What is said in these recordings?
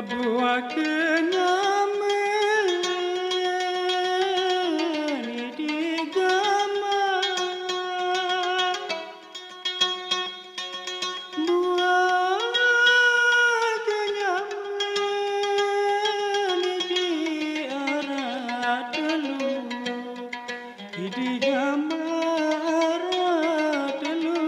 buah kenyaman di gambar buah kenyaman di arah telu di gambar telu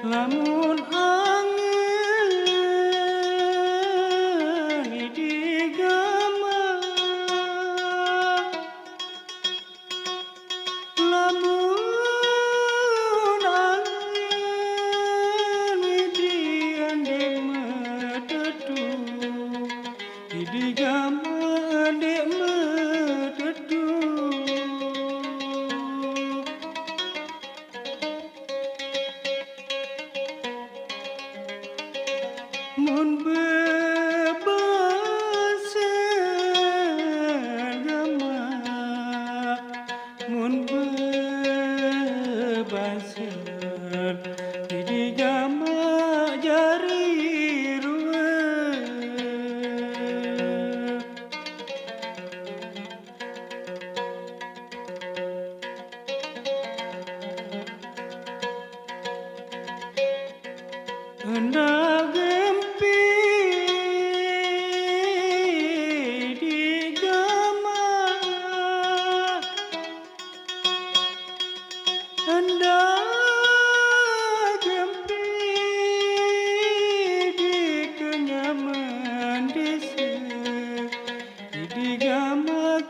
lamun angin di gambar lamun angin di andek metetu di gambar andek metetu mun bebas agama mun bebas di gama jari ruwe hendak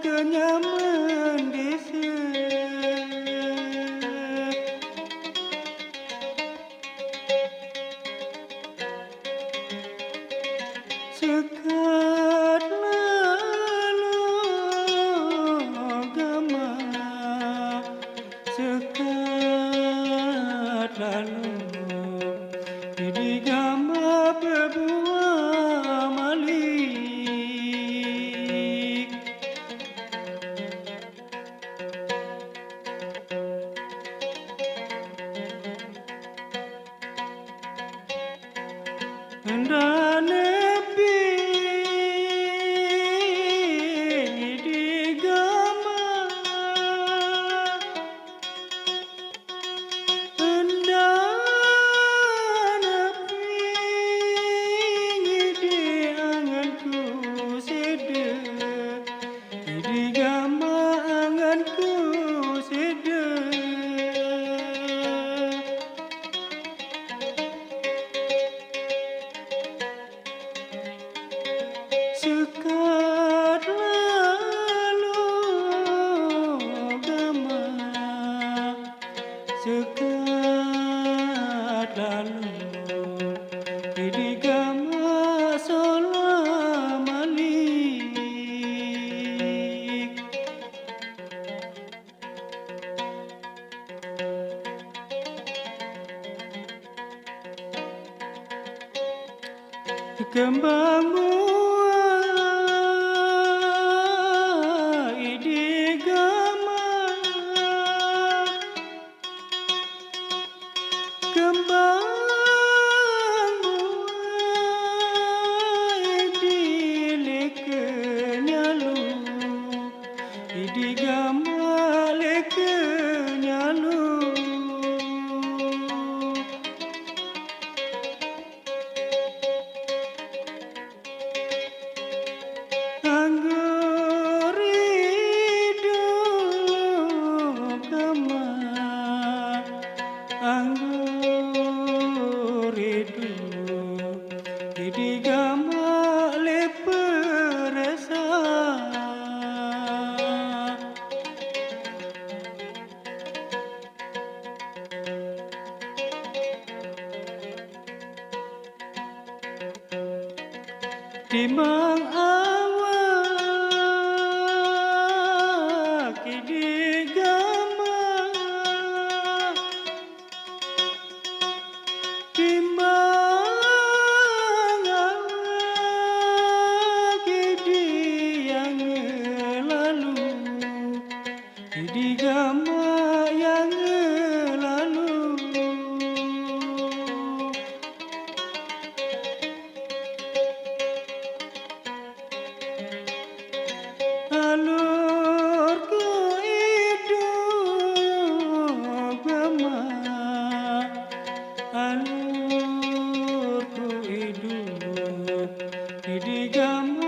kenyaman desa sekat lalu agama sekat lalu di gama berbuah malik hendak nepi di gambar hendak nepi di anganku sede di gambar anganku sede sekat lalu agama sekat lalu di gama salam alik kembang kembang buah di leke nyalu di gambar leke nyalu anggur hidup gambar anggur hidup di gambar leperasa Timbang awak di gambar, timbang awak di yang lalu, di gambar yang lalu. Alurku hidup gama, alurku hidup di gama.